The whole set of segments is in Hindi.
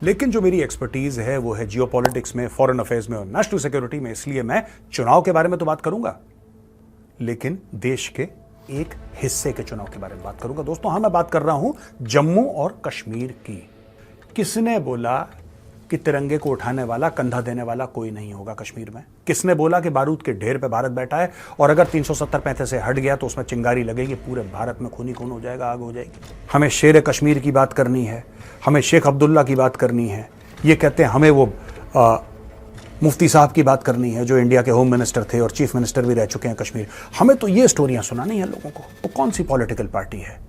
लेकिन जो मेरी एक्सपर्टीज है वो है जियोपॉलिटिक्स में, फॉरेन अफेयर्स में और नेशनल सिक्योरिटी में। इसलिए मैं चुनाव के बारे में तो बात करूंगा, लेकिन देश के एक हिस्से के चुनाव के बारे में बात करूंगा। दोस्तों मैं बात कर रहा हूं जम्मू और कश्मीर की। किसने बोला कि तिरंगे को उठाने वाला, कंधा देने वाला कोई नहीं होगा कश्मीर में? किसने बोला कि बारूद के ढेर पे भारत बैठा है और अगर 370 से हट गया तो उसमें चिंगारी लगेगी, पूरे भारत में खूनी खून हो जाएगा, आग हो जाएगी? हमें शेर कश्मीर की बात करनी है, हमें शेख अब्दुल्ला की बात करनी है। ये कहते हैं हमें वो मुफ्ती साहब की बात करनी है जो इंडिया के होम मिनिस्टर थे और चीफ मिनिस्टर भी रह चुके हैं कश्मीर। हमें तो ये स्टोरियां सुनानी है लोगों को। वो कौन सी पॉलिटिकल पार्टी है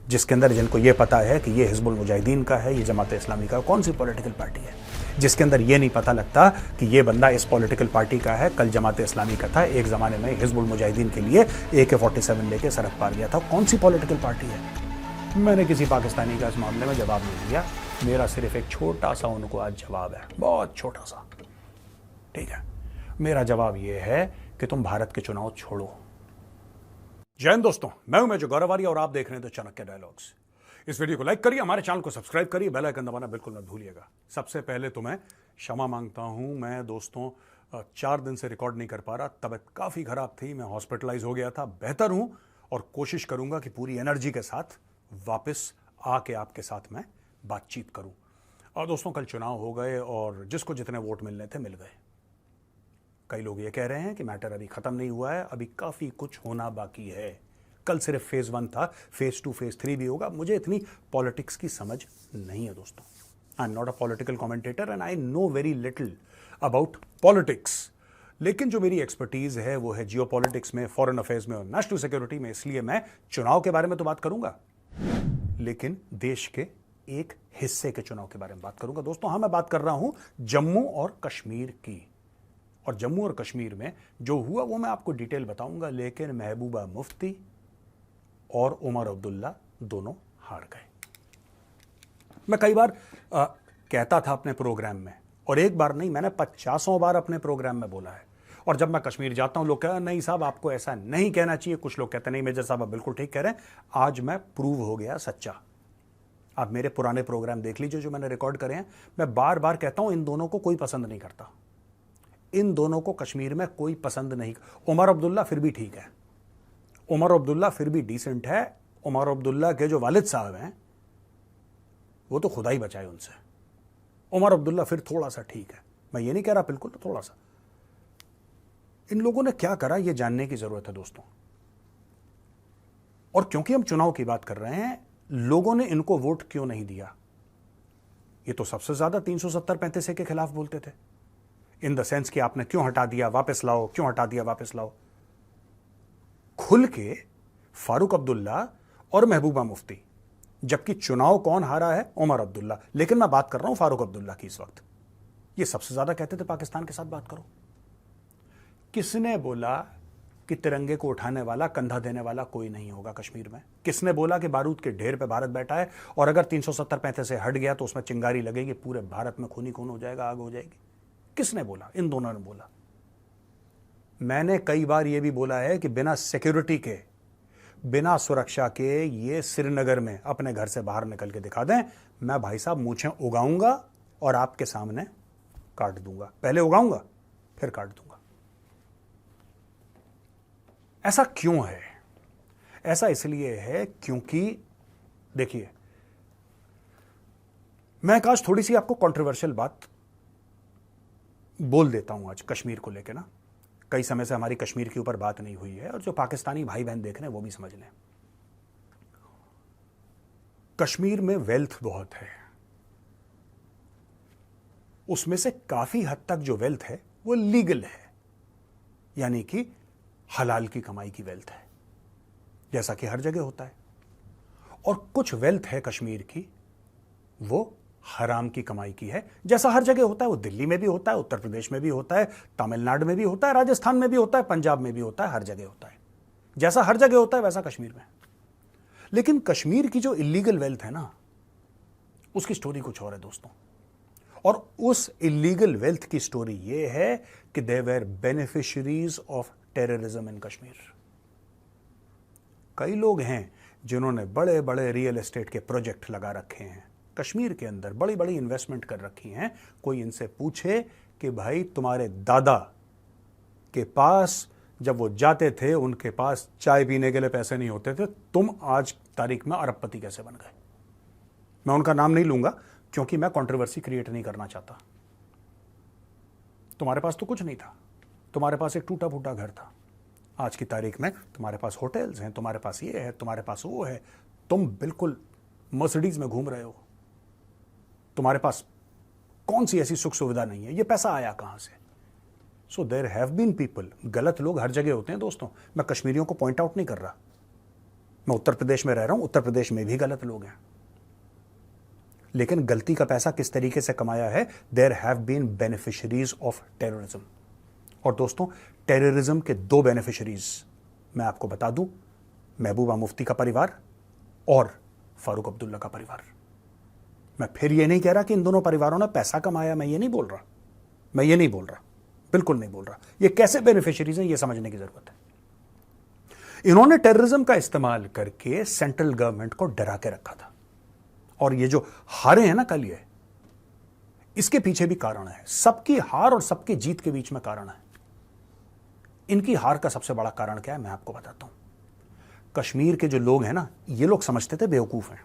जिसके अंदर, जिनको ये पता है कि ये हिजबुल मुजाहिदीन का है, ये जमात इस्लामी का? कौन सी पॉलिटिकल पार्टी है जिसके अंदर ये नहीं पता लगता कि ये बंदा इस पॉलिटिकल पार्टी का है, कल जमात इस्लामी का था, एक जमाने में हिजबुल मुजाहिदीन के लिए AK-47 लेके सड़क पार गया था? कौन सी पॉलिटिकल पार्टी है? मैंने किसी पाकिस्तानी का इस मामले में जवाब नहीं दिया। मेरा सिर्फ एक छोटा सा उनको आज जवाब है, बहुत छोटा सा, ठीक है? मेरा जवाब यह है कि तुम भारत के चुनाव छोड़ो। जय हिंद दोस्तों, मैं हूं मेजर गौरव आर्य और आप देख रहे हैं द चाणक्य डायलॉग्स। इस वीडियो को लाइक करिए, हमारे चैनल को सब्सक्राइब करिए, बेल आइकन दबाना बिल्कुल मत भूलिएगा। सबसे पहले तो मैं क्षमा मांगता हूं। मैं दोस्तों 4 दिन से रिकॉर्ड नहीं कर पा रहा, तबीयत काफी खराब थी, मैं हॉस्पिटलाइज हो गया था। बेहतर हूं और कोशिश करूंगा कि पूरी एनर्जी के साथ वापस आके आपके साथ मैं बातचीत करूं। और दोस्तों कल चुनाव हो गए और जिसको जितने वोट मिलने थे मिल गए। कई लोग ये कह रहे हैं कि मैटर अभी खत्म नहीं हुआ है, अभी काफी कुछ होना बाकी है। कल सिर्फ फेज 1 था, फेज 2 फेज 3 भी होगा। मुझे इतनी पॉलिटिक्स की समझ नहीं है दोस्तों। I am not a political commentator and I know very little about politics. लेकिन जो मेरी एक्सपर्टीज है वो है जियोपॉलिटिक्स में, फॉरेन अफेयर्स में और नेशनल सिक्योरिटी में। इसलिए मैं चुनाव के बारे में तो बात करूंगा, लेकिन देश के एक हिस्से के चुनाव के बारे में बात करूंगा। दोस्तों मैं बात कर रहा हूं जम्मू और कश्मीर की। और जम्मू और कश्मीर में जो हुआ वो मैं आपको डिटेल बताऊंगा, लेकिन महबूबा मुफ्ती और उमर अब्दुल्ला दोनों हार गए। मैं कई बार कहता था अपने प्रोग्राम में, और एक बार नहीं, मैंने 50 बार अपने प्रोग्राम में बोला है। और जब मैं कश्मीर जाता हूं लोग कहते हैं नहीं साहब आपको ऐसा नहीं कहना चाहिए। कुछ लोग कहते हैं नहीं मेजर साहब आप बिल्कुल ठीक कह रहे हैं। आज मैं प्रूव हो गया सच्चा। आप मेरे पुराने प्रोग्राम देख लीजिए जो मैंने रिकॉर्ड करे हैं। मैं बार बार कहता हूं इन दोनों को कोई पसंद नहीं करता, इन दोनों को कश्मीर में कोई पसंद नहीं। उमर अब्दुल्ला फिर भी ठीक है, उमर अब्दुल्ला फिर भी डिसेंट है। उमर अब्दुल्ला के जो वालिद साहब हैं वो तो खुदा ही बचाए उनसे। उमर अब्दुल्ला फिर थोड़ा सा ठीक है, मैं ये नहीं कह रहा बिल्कुल, थोड़ा सा। इन लोगों ने क्या करा ये जानने की जरूरत है दोस्तों। और क्योंकि हम चुनाव की बात कर रहे हैं, लोगों ने इनको वोट क्यों नहीं दिया? ये तो सबसे ज्यादा 370-35 के खिलाफ बोलते थे, इन द सेंस कि आपने क्यों हटा दिया, वापस लाओ, क्यों हटा दिया, वापस लाओ। खुल के फारूक अब्दुल्ला और महबूबा मुफ्ती, जबकि चुनाव कौन हारा है? उमर अब्दुल्ला। लेकिन मैं बात कर रहा हूं फारूक अब्दुल्ला की इस वक्त। ये सबसे ज्यादा कहते थे पाकिस्तान के साथ बात करो। किसने बोला कि तिरंगे को उठाने वाला, कंधा देने वाला कोई नहीं होगा कश्मीर में? किसने बोला कि बारूद के ढेर पे भारत बैठा है और अगर 370-35 से हट गया तो उसमें चिंगारी लगेगी, पूरे भारत में खूनी खून हो जाएगा, आग हो जाएगी? किसने बोला? इन दोनों ने बोला। मैंने कई बार यह भी बोला है कि बिना सिक्योरिटी के, बिना सुरक्षा के ये श्रीनगर में अपने घर से बाहर निकल के दिखा दें, मैं भाई साहब मूंछें उगाऊंगा और आपके सामने काट दूंगा। पहले उगाऊंगा फिर काट दूंगा। ऐसा क्यों है? ऐसा इसलिए है क्योंकि देखिए, मैं आज थोड़ी सी आपको कंट्रोवर्शियल बात बोल देता हूं आज कश्मीर को लेकर ना। कई समय से हमारी कश्मीर के ऊपर बात नहीं हुई है और जो पाकिस्तानी भाई बहन देख रहे हैं वो भी समझ लें। कश्मीर में वेल्थ बहुत है, उसमें से काफी हद तक जो वेल्थ है वो लीगल है, यानी कि हलाल की कमाई की वेल्थ है, जैसा कि हर जगह होता है। और कुछ वेल्थ है कश्मीर की वो हराम की कमाई की है, जैसा हर जगह होता है। वो दिल्ली में भी होता है, उत्तर प्रदेश में भी होता है, तमिलनाडु में भी होता है, राजस्थान में भी होता है, पंजाब में भी होता है, हर जगह होता है। जैसा हर जगह होता है वैसा कश्मीर में। लेकिन कश्मीर की जो इलीगल वेल्थ है ना, उसकी स्टोरी कुछ और है दोस्तों। और उस इलीगल वेल्थ की स्टोरी ये है कि they were beneficiaries of terrorism in Kashmir. कई लोग हैं जिन्होंने बड़े बड़े रियल एस्टेट के प्रोजेक्ट लगा रखे हैं, कश्मीर के अंदर बड़ी बड़ी इन्वेस्टमेंट कर रखी हैं। कोई इनसे पूछे कि भाई तुम्हारे दादा के पास जब वो जाते थे उनके पास चाय पीने के लिए पैसे नहीं होते थे, तुम आज तारीख में अरबपति कैसे बन गए? मैं उनका नाम नहीं लूंगा क्योंकि मैं कंट्रोवर्सी क्रिएट नहीं करना चाहता। तुम्हारे पास तो कुछ नहीं था, तुम्हारे पास एक टूटा फूटा घर था। आज की तारीख में तुम्हारे पास होटल्स हैं, तुम्हारे पास ये है, तुम्हारे पास वो है, तुम बिल्कुल मर्सिडीज में घूम रहे हो। तुम्हारे पास कौन सी ऐसी सुख सुविधा नहीं है? ये पैसा आया कहां से? So there have been people, गलत लोग हर जगह होते हैं दोस्तों। मैं कश्मीरियों को पॉइंट आउट नहीं कर रहा। मैं उत्तर प्रदेश में रह रहा हूं, उत्तर प्रदेश में भी गलत लोग हैं, लेकिन गलती का पैसा किस तरीके से कमाया है? There have been beneficiaries of terrorism. और दोस्तों, टेररिज्म के दो बेनिफिशरीज मैं आपको बता दूं, महबूबा मुफ्ती का परिवार और फारूक अब्दुल्ला का परिवार। मैं फिर ये नहीं कह रहा कि इन दोनों परिवारों ने पैसा कमाया, मैं ये नहीं बोल रहा, बिल्कुल नहीं बोल रहा। ये कैसे बेनिफिशरीज हैं, ये समझने की जरूरत है। इन्होंने टेररिज्म का इस्तेमाल करके सेंट्रल गवर्नमेंट को डरा के रखा था, और ये जो हारे हैं ना कल, ये इसके पीछे भी कारण है। सबकी हार और सबकी जीत के बीच में कारण है। इनकी हार का सबसे बड़ा कारण क्या है, मैं आपको बताता हूं। कश्मीर के जो लोग हैं ना, ये लोग समझते थे बेवकूफ हैं।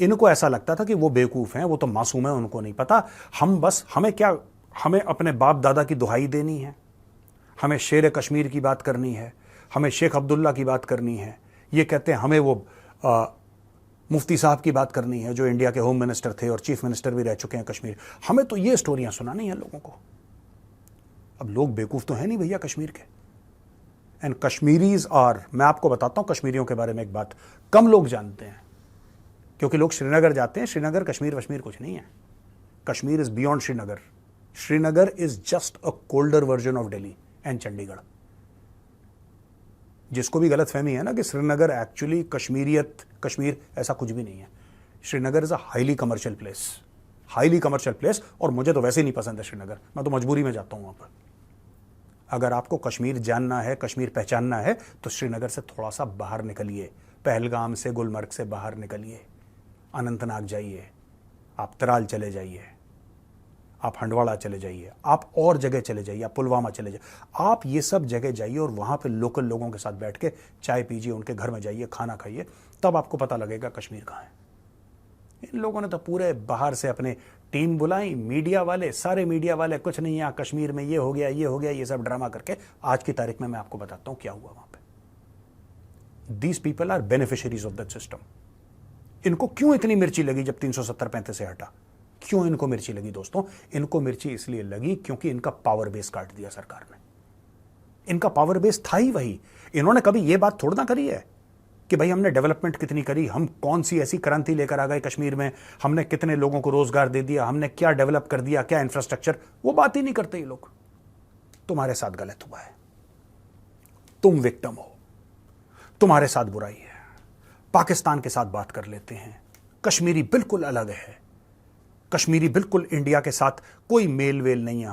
इनको ऐसा लगता था कि वो बेवकूफ हैं, वो तो मासूम है, उनको नहीं पता। हमें अपने बाप दादा की दुहाई देनी है, हमें शेर कश्मीर की बात करनी है, हमें शेख अब्दुल्ला की बात करनी है। ये कहते हैं हमें वो मुफ्ती साहब की बात करनी है जो इंडिया के होम मिनिस्टर थे और चीफ मिनिस्टर भी रह चुके हैं कश्मीर। हमें तो ये स्टोरियां सुनानी है लोगों को। अब लोग बेवकूफ तो है नहीं भैया कश्मीर के। एंड कश्मीरीज आर, मैं आपको बताता हूं कश्मीरियों के बारे में एक बात कम लोग जानते हैं, क्योंकि लोग श्रीनगर जाते हैं। श्रीनगर कश्मीर वश्मीर कुछ नहीं है। Kashmir is beyond Srinagar. Srinagar is just a colder version of Delhi and Chandigarh. जिसको भी गलतफहमी है ना कि श्रीनगर एक्चुअली कश्मीर, ऐसा कुछ भी नहीं है। Srinagar is a highly commercial place, और मुझे तो वैसे ही नहीं पसंद है श्रीनगर। मैं तो मजबूरी में जाता हूं वहां पर। अगर आपको कश्मीर जानना है, कश्मीर पहचानना है, तो श्रीनगर से थोड़ा सा बाहर निकलिए। पहलगाम से, गुलमर्ग से बाहर निकलिए, अनंतनाग जाइए, आप त्राल चले जाइए, आप हंडवाड़ा चले जाइए, आप और जगह चले जाइए, आप पुलवामा चले जाइए। आप ये सब जगह जाइए और वहाँ पे लोकल लोगों के साथ बैठ के चाय पीजिए, उनके घर में जाइए, खाना खाइए, तब आपको पता लगेगा कश्मीर कहाँ है। इन लोगों ने तो पूरे बाहर से अपने टीम बुलाई, मीडिया वाले, सारे मीडिया वाले, कुछ नहीं यहाँ कश्मीर में ये हो गया, ये सब ड्रामा करके आज की तारीख में मैं आपको बताता हूँ क्या हुआ वहाँ पे। These people are beneficiaries of that system. इनको क्यों इतनी मिर्ची लगी जब 370-35 से हटा? क्यों इनको मिर्ची लगी दोस्तों? इनको मिर्ची इसलिए लगी क्योंकि इनका पावर बेस काट दिया सरकार ने। इनका पावर बेस था ही वही। इन्होंने कभी यह बात थोड़ा ना करी है कि भाई हमने डेवलपमेंट कितनी करी, हम कौन सी ऐसी क्रांति लेकर आ गए कश्मीर में, हमने कितने लोगों को रोजगार दे दिया, हमने क्या डेवलप कर दिया, क्या इंफ्रास्ट्रक्चर। वो बात ही नहीं करते ये लोग। तुम्हारे साथ गलत हुआ है, तुम विक्टिम हो, तुम्हारे साथ बुराई है। पाकिस्तान के साथ बात कर लेते हैं। कश्मीरी बिल्कुल अलग है। कश्मीरी बिल्कुल इंडिया के साथ कोई मेल वेल नहीं है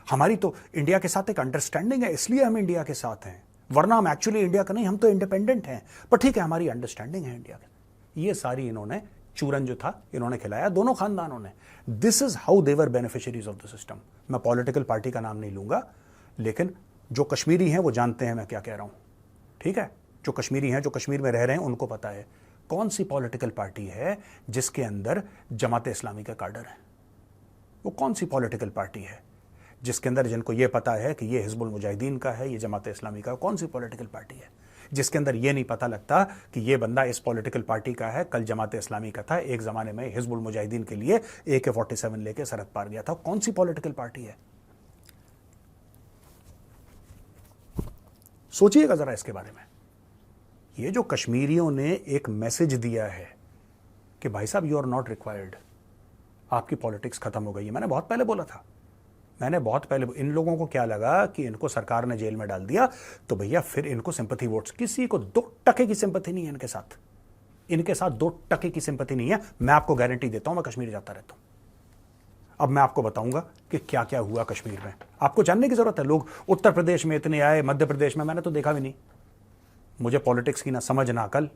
हमारी तो इंडिया के साथ एक अंडरस्टैंडिंग है, इसलिए हम इंडिया के साथ हैं, वरना हम एक्चुअली इंडिया का नहीं, हम तो इंडिपेंडेंट हैं, पर ठीक है हमारी अंडरस्टैंडिंग है इंडिया के। ये सारी इन्होंने चूरन जो था इन्होंने खिलाया, दोनों खानदानों ने। This is how they were beneficiaries of the system. मैं पॉलिटिकल पार्टी का नाम नहीं लूंगा, लेकिन जो कश्मीरी हैं वो जानते हैं मैं क्या कह रहा हूं, ठीक है। जो कश्मीरी हैं, जो कश्मीर में रह रहे हैं, उनको पता है कौन सी पॉलिटिकल पार्टी है जिसके अंदर जमात इस्लामी का कार्डर है। वो कौन सी पॉलिटिकल पार्टी है जिसके अंदर, जिनको ये पता है कि ये हिजबुल मुजाहिदीन का है, ये जमात इस्लामी का, कौन सी पॉलिटिकल पार्टी है जिसके अंदर ये नहीं पता लगता कि ये बंदा इस पॉलिटिकल पार्टी का है, कल जमात इस्लामी का था, एक जमाने में हिजबुल मुजाहिदीन के लिए AK-47 लेके सरहद पार गया था। कौन सी पॉलिटिकल पार्टी है? सोचिएगा जरा इसके बारे में। ये जो कश्मीरियों ने एक मैसेज दिया है कि भाई साहब यू आर नॉट रिक्वायर्ड, आपकी पॉलिटिक्स खत्म हो गई है। मैंने बहुत पहले बोला था, इन लोगों को क्या लगा कि इनको सरकार ने जेल में डाल दिया तो भैया फिर इनको सिंपैथी वोट्स, किसी को 2 टके की सिंपैथी नहीं है इनके साथ 2 टके की सिंपैथी नहीं है। मैं आपको गारंटी देता हूं, मैं कश्मीर जाता रहता हूं। अब मैं आपको बताऊंगा कि क्या क्या हुआ कश्मीर में, आपको जानने की जरूरत है। लोग उत्तर प्रदेश में इतने आए, मध्य प्रदेश में, मैंने तो देखा भी नहीं। मुझे पॉलिटिक्स की ना समझ ना अकल,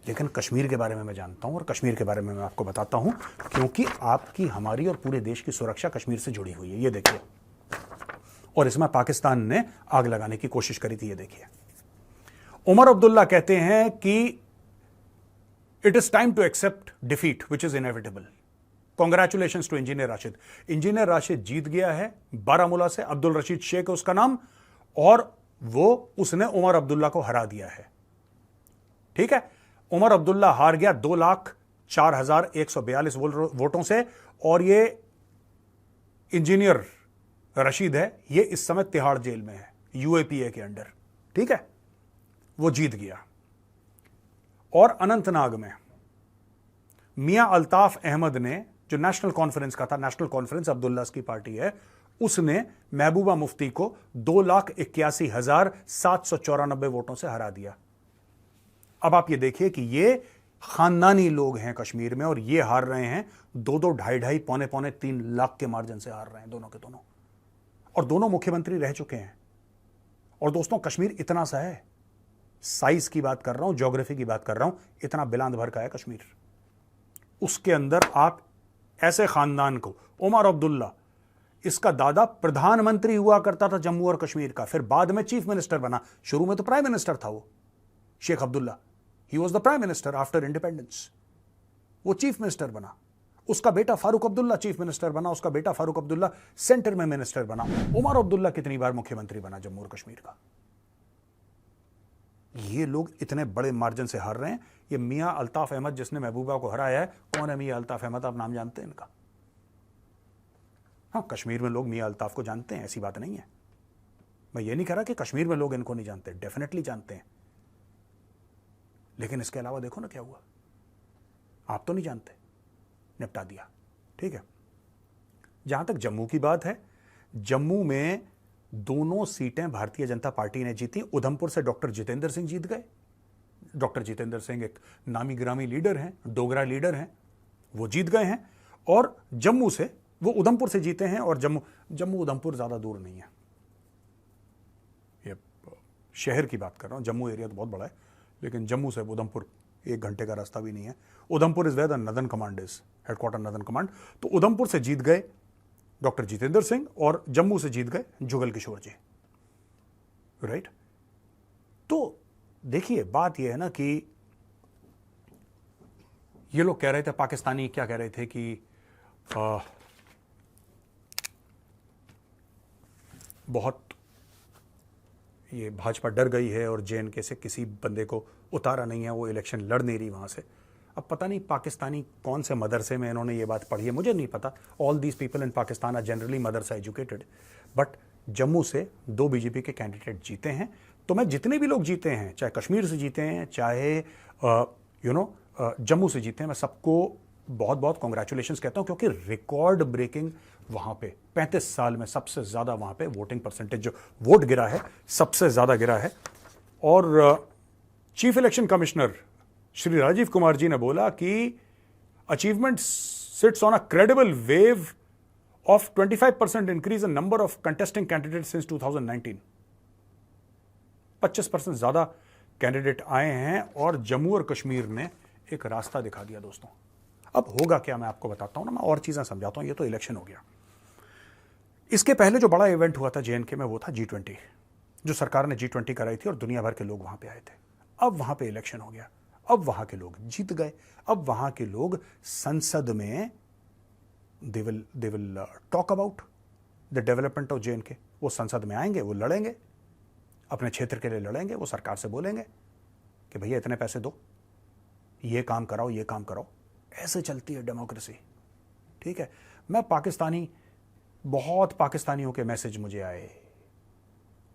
लेकिन कश्मीर के बारे में मैं जानता हूं और कश्मीर के बारे में मैं आपको बताता हूं, क्योंकि आपकी, हमारी और पूरे देश की सुरक्षा कश्मीर से जुड़ी हुई है। ये देखिए, और इसमें पाकिस्तान ने आग लगाने की कोशिश करी थी। ये देखिए, उमर अब्दुल्ला कहते हैं कि it is time to accept defeat which is inevitable. Congratulation to engineer Rashid. Engineer Rashid जीत गया है बारामूला से, अब्दुल रशीद शेख है उसका नाम, और उसने उमर अब्दुल्ला को हरा दिया है। ठीक है, उमर अब्दुल्ला हार गया 2,04,142 वोटों से, और ये इंजीनियर रशीद है, ये इस समय तिहाड़ जेल में है, यूएपीए के अंडर। ठीक है, वो जीत गया। और अनंतनाग में मियां अल्ताफ अहमद ने, जो नेशनल कॉन्फ्रेंस का था, नेशनल कॉन्फ्रेंस अब्दुल्ला की पार्टी है, उसने महबूबा मुफ्ती को 2,81,794 वोटों से हरा दिया। अब आप ये देखिए कि ये खानदानी लोग हैं कश्मीर में, और ये हार रहे हैं 2-2, 2.5-2.5, पौने 3 लाख के मार्जिन से हार रहे हैं, दोनों के दोनों, और दोनों मुख्यमंत्री रह चुके हैं। और दोस्तों, कश्मीर इतना सा है, साइज की बात कर रहा हूं, ज्योग्राफी की बात कर रहा हूं, इतना बिलांद भर का है कश्मीर। उसके अंदर आप ऐसे खानदान को, उमर अब्दुल्ला, इसका दादा प्रधानमंत्री हुआ करता था जम्मू और कश्मीर का, फिर बाद में चीफ मिनिस्टर बना, शुरू में तो प्राइम मिनिस्टर था वो, Sheikh Abdullah, he was the prime minister after independence, वो चीफ मिनिस्टर बना। उसका बेटा फारूक अब्दुल्ला चीफ मिनिस्टर बना, उसका बेटा फारूक अब्दुल्ला सेंटर में मिनिस्टर बना। उमर अब्दुल्ला कितनी बार मुख्यमंत्री बना जम्मू और कश्मीर का। ये लोग इतने बड़े मार्जिन से हार रहे हैं। ये मियां अल्ताफ अहमद जिसने महबूबा को हराया है, कौन है मियां अल्ताफ अहमद? आप नाम जानते हैं इनका? हाँ, कश्मीर में लोग मियां अल्ताफ को जानते हैं, ऐसी बात नहीं है। मैं ये नहीं कह रहा कि कश्मीर में लोग इनको नहीं जानते, डेफिनेटली जानते हैं। लेकिन इसके अलावा देखो ना क्या हुआ। आप तो नहीं जानते, निपटा दिया। ठीक है, जहां तक जम्मू की बात है, जम्मू में दोनों सीटें भारतीय जनता पार्टी ने जीती। उधमपुर से डॉक्टर जितेंद्र सिंह जीत गए। डॉक्टर जितेंद्र सिंह एक नामी गिरामी लीडर हैं, डोगरा लीडर हैं, वो जीत गए हैं। और जम्मू से वो उधमपुर से जीते हैं, और जम्मू उधमपुर ज्यादा दूर नहीं है। ये शहर की बात कर रहा हूं, जम्मू एरिया तो बहुत बड़ा है, लेकिन जम्मू से उधमपुर 1 घंटे का रास्ता भी नहीं है। Udhampur is where the northern command is, headquarter northern command. तो उधमपुर से जीत गए डॉक्टर जितेंद्र सिंह, और जम्मू से जीत गए जुगल किशोर जी, राइट। तो देखिए, बात यह है ना कि ये लोग कह रहे थे, पाकिस्तानी क्या कह रहे थे कि बहुत ये भाजपा डर गई है और जेएनके से किसी बंदे को उतारा नहीं है, वो इलेक्शन लड़ नहीं रही वहां से। अब पता नहीं पाकिस्तानी कौन से मदरसे में इन्होंने ये बात पढ़ी है, मुझे नहीं पता। All these people in Pakistan are generally madrasa educated, but Jammu से 2 बीजेपी के कैंडिडेट जीते हैं। तो मैं जितने भी लोग जीते हैं, चाहे कश्मीर से जीते हैं, चाहे जम्मू से जीते हैं, मैं सबको बहुत बहुत कॉन्ग्रेचुलेशंस कहता हूं, क्योंकि रिकॉर्ड ब्रेकिंग वहां पे 35 साल में सबसे ज्यादा वहां पे वोटिंग परसेंटेज, जो वोट गिरा है, सबसे ज्यादा गिरा है। और chief election commissioner Shri Rajiv Kumar ji ने बोला कि achievement sits on a credible wave of 25% increase in number of contesting candidate since 2019। 25% ज्यादा कैंडिडेट आए हैं, और जम्मू और कश्मीर ने एक रास्ता दिखा दिया दोस्तों। अब होगा क्या, मैं आपको बताता हूं ना, मैं और चीजें समझाता हूं। ये तो इलेक्शन हो गया। इसके पहले जो बड़ा इवेंट हुआ था जेएनके में, वो था G20, जो सरकार ने G20 कराई थी, और दुनिया भर के लोग वहां पे आए थे। अब वहां पे इलेक्शन हो गया, अब वहां के लोग जीत गए। अब वहां के लोग संसद में they will talk about the development of JNK. वो संसद में आएंगे, वो लड़ेंगे, अपने क्षेत्र के लिए लड़ेंगे। वो सरकार से बोलेंगे कि भैया इतने पैसे दो, ये काम कराओ, ये काम कराओ। ऐसे चलती है डेमोक्रेसी। ठीक है, मैं बहुत पाकिस्तानियों के मैसेज मुझे आए,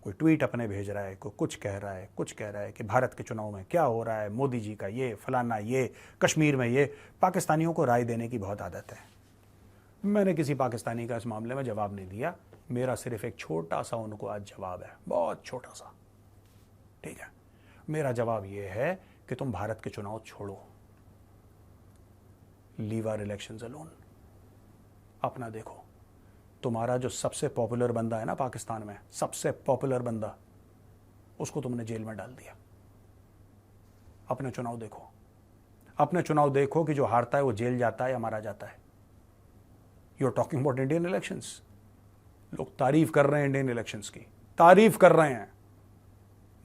कोई ट्वीट अपने भेज रहा है, कोई कुछ कह रहा है कि भारत के चुनाव में क्या हो रहा है, मोदी जी का ये फलाना, ये कश्मीर में ये। पाकिस्तानियों को राय देने की बहुत आदत है। मैंने किसी पाकिस्तानी का इस मामले में जवाब नहीं दिया। मेरा सिर्फ एक छोटा सा उनको आज जवाब है, बहुत छोटा सा। ठीक है, मेरा जवाब यह है कि तुम भारत के चुनाव छोड़ो, लीव आवर इलेक्शंस अलोन। अपना देखो, तुम्हारा जो सबसे पॉपुलर बंदा है ना पाकिस्तान में, सबसे पॉपुलर बंदा, उसको तुमने जेल में डाल दिया। अपने चुनाव देखो, अपने चुनाव देखो कि जो हारता है वो जेल जाता है या मारा जाता है। You are talking about Indian elections. लोग तारीफ कर रहे हैं इंडियन इलेक्शंस की, तारीफ कर रहे हैं।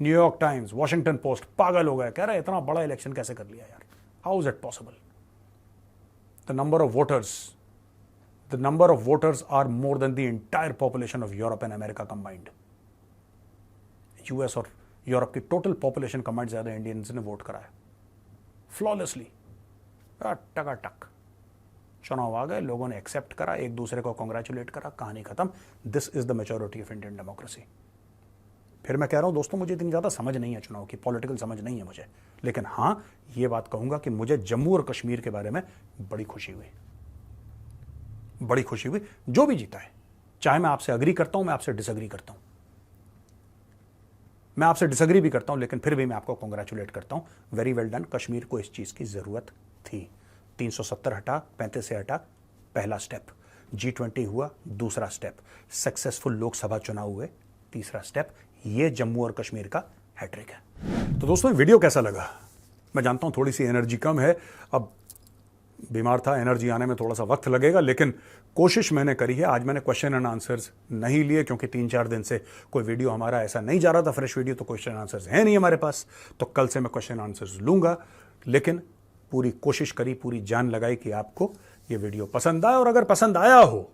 न्यूयॉर्क टाइम्स, वॉशिंगटन पोस्ट पागल हो गया, कह रहा है इतना बड़ा इलेक्शन कैसे कर लिया यार, how is it possible. The number of voters are more than the entire population of Europe and America combined. US और यूरोप की टोटल पॉपुलेशन कंबाइंड ज्यादा इंडियंस ने वोट कराया फ्लॉलेसली, टकाटक। चुनाव आ गए, लोगों ने एक्सेप्ट करा, एक दूसरे को कांग्रेचुलेट करा, कहानी खत्म। This is the maturity of Indian democracy. फिर मैं कह रहा हूं दोस्तों, मुझे इतनी ज्यादा समझ नहीं है चुनाव की, पॉलिटिकल समझ नहीं है मुझे, लेकिन हां ये बात कहूंगा कि मुझे जम्मू और कश्मीर के बारे में बड़ी खुशी हुई, बड़ी खुशी हुई। जो भी जीता है, चाहे मैं आपसे अग्री करता हूं, मैं आपसे डिसअग्री करता हूं, मैं आपसे डिसअग्री भी करता हूं, लेकिन फिर भी मैं आपको कांग्रेचुलेट करता हूं। Very well done. कश्मीर को इस चीज की जरूरत थी। 370 हटा, 35 से हटा, पहला स्टेप। G20 हुआ, दूसरा स्टेप। सक्सेसफुल लोकसभा चुनाव हुए, तीसरा स्टेप। ये जम्मू और कश्मीर का हैट्रिक है। तो दोस्तों वीडियो कैसा लगा? मैं जानता हूं थोड़ी सी एनर्जी कम है, अब बीमार था, एनर्जी आने में थोड़ा सा वक्त लगेगा, लेकिन कोशिश मैंने करी है। आज मैंने क्वेश्चन एंड आंसर्स नहीं लिए क्योंकि 3-4 दिन से कोई वीडियो हमारा ऐसा नहीं जा रहा था, फ्रेश वीडियो, तो क्वेश्चन आंसर्स है नहीं हमारे पास। तो कल से मैं क्वेश्चन आंसर्स लूंगा, लेकिन पूरी कोशिश करी, पूरी जान लगाई कि आपको ये वीडियो पसंद आए, और अगर पसंद आया हो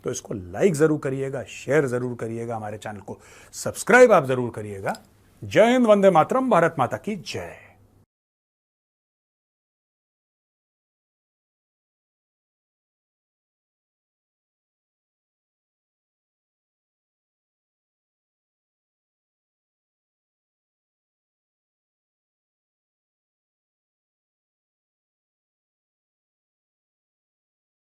तो इसको लाइक जरूर करिएगा, शेयर जरूर करिएगा, हमारे चैनल को सब्सक्राइब आप जरूर करिएगा। जय हिंद, वंदे मातरम, भारत माता की जय।